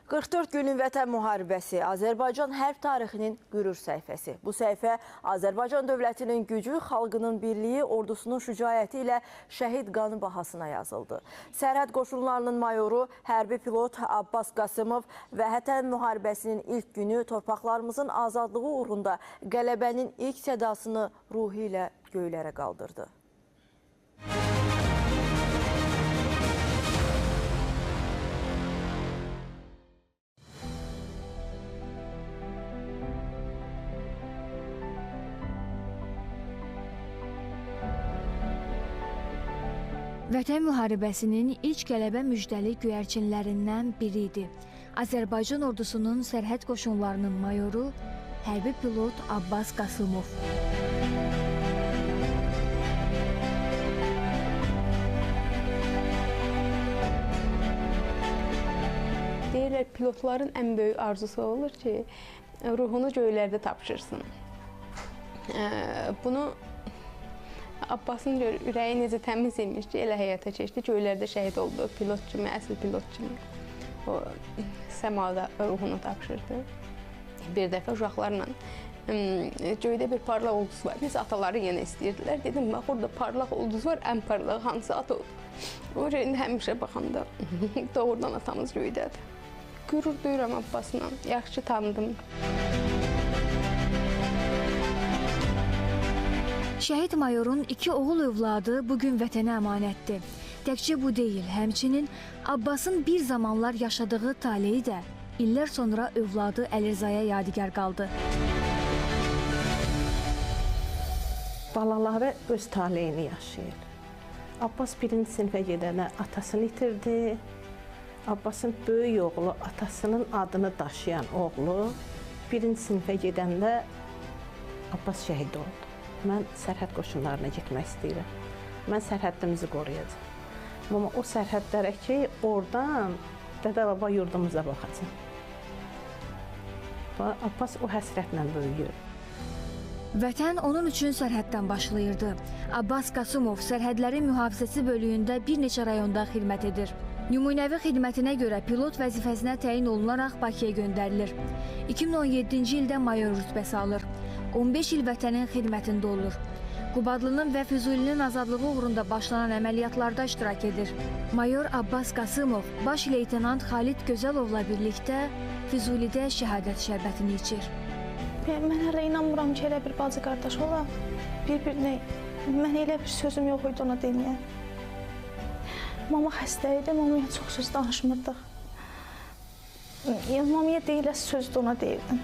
44 günlük Vətən müharibəsi Azərbaycan hərb tarixinin qürur səhifəsi. Bu səhifə Azərbaycan dövlətinin gücü, xalqının birliyi, ordusunun şücaəti ilə şəhid qanı bahasına yazıldı. Sərhəd qoşunlarının mayoru, hərbi pilot Abbas Qasımov Vətən müharibəsinin ilk günü torpaqlarımızın azadlığı uğrunda qələbənin ilk sədasını ruhu ilə göylərə qaldırdı. Vətən müharibəsinin ilk qələbə müjdəli göyərçinlərindən biri idi. Azərbaycan ordusunun sərhəd qoşunlarının mayoru, hərbi pilot Abbas Qasımov. Deyirlər, pilotların ən böyük arzusu olur ki, ruhunu göylərdə tapşırsın. Bunu Abbasın ürəyi necə təmiz imiş ki, elə həyata keçdi, göylərdə şəhid oldu, pilot kimi, əsl pilot kimi. O, səmada ruhunu tapşırdı. Bir dəfə uşaqlarla göydə bir parlaq ulduz var. Biz ataları yenə istəyirdilər. Dedim, bax, orada parlaq ulduz var, ən parlaq hansı at oldu? O indi həmişə baxanda doğrudan atamız göydədir. Qürur duyuram Abbasla, yaxşı tanıdım. Şəhid mayorun 2 oğul övladı bugün vətənə əmanətdir. Təkcə bu deyil, həmçinin Abbasın bir zamanlar yaşadığı taleyi də illər sonra övladı Əlirzaya yadigar qaldı. Balaları öz taleyini yaşayır. Abbas 1-ci sinifə gedəndə atasını itirdi. Abbasın böyük oğlu, atasının adını daşıyan oğlu 1-ci sinifə gedəndə Abbas şəhid oldu. Mən sərhəd qoşunlarına getmək istəyirəm. Mən sərhədimizi qoruyacağım. Amma o sərhədlərə ki, oradan dədə-baba yurdumuza baxacam. Abbas o həsrətlə böyüyür. Vətən onun üçün sərhəddən başlayırdı. Abbas Qasımov sərhədlərin mühafizəsi bölüyündə bir neçə rayonda xidmət edir. Nümunəvi xidmətinə görə pilot vəzifəsinə təyin olunaraq Bakıya göndərilir. 2017-ci ildə mayor rütbəsi alır. 15 il vətənin xidmətində olur. Qubadlının və Füzulinin azadlığı uğrunda başlanan əməliyyatlarda iştirak edir. Mayor Abbas Qasımov baş leytenant Xalid Gözəlovla birlikdə Füzulidə şəhadət şərbətini içir. Mən hələ inanmıram ki, elə bir bacı qardaş ola. Bir-birinə, mən elə bir sözüm yox idi ona deməyə. Mama xəstə idi, mamaya çox söz danışmırdıq. Mamaya deyiləsi söz də ona deyirdim.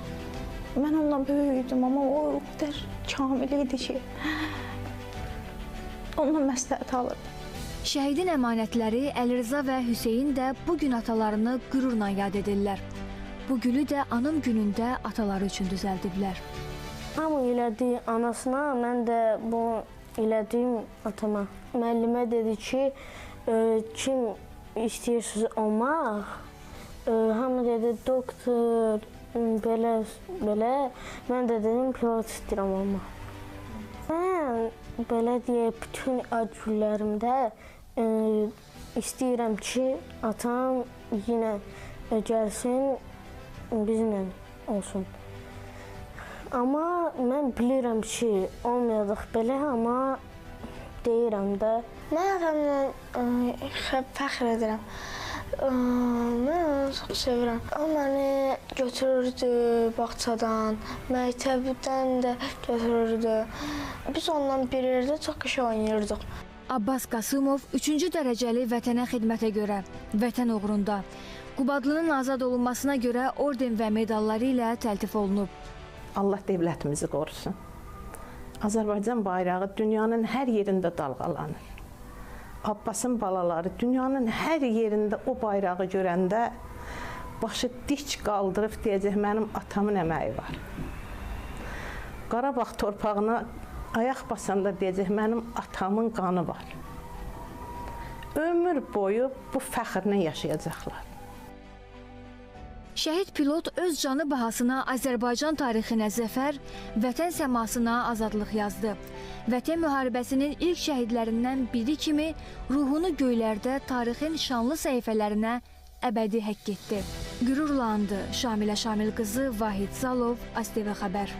Mən ondan böyüydüm, amma o qədər kamil idi ki, ondan məsləhət alırdım. Şəhidin əmanətləri Əlirza və Hüseyin də bugün atalarını qürurla yad edirlər. Bu gülü də anım günündə ataları üçün düzəldiblər. Hamı elədi anasına, mən də bu elədiyim atama. Müəllimə dedi ki, kim istəyirsiniz olmaq, hamı dedi doktor, belə. Mən də dedim, pilot istəyirəm olmaq. Mən belə deyək, bütün ad günlərimdə istəyirəm ki, atam yenə gəlsin, bizimlə olsun. Amma mən bilirəm ki, olmayacaq belə, amma deyirəm də. Mən atamla fəxr edirəm. Mən onu çox sevirəm. O məni götürürdü bağçadan, məktəbdən də götürürdü. Biz ondan bir yerdə çox qəşəng oynayırdıq. Abbas Qasımov 3-cü dərəcəli vətənə xidmətə görə, vətən uğrunda, Qubadlının azad olunmasına görə orden və medalları ilə təltif olunub. Allah dövlətimizi qorusun. Azərbaycan bayrağı dünyanın hər yerində dalğalanır. Abbasın balaları dünyanın hər yerində o bayrağı görəndə başı dik qaldırıb deyəcək, mənim atamın əməyi var. Qarabağ torpağına ayaq basanda deyəcək, mənim atamın qanı var. Ömür boyu bu fəxrlə yaşayacaqlar. Şəhid pilot öz canı bahasına Azərbaycan tarixinə zəfər, vətən səmasına azadlıq yazdı. Vətən müharibəsinin ilk şəhidlərindən biri kimi ruhunu göylərdə tarixin şanlı səhifələrinə əbədi həkk etdi. qürurlandı. Şamilə Şamil qızı, Vahid Zalov, ASTV xəbər.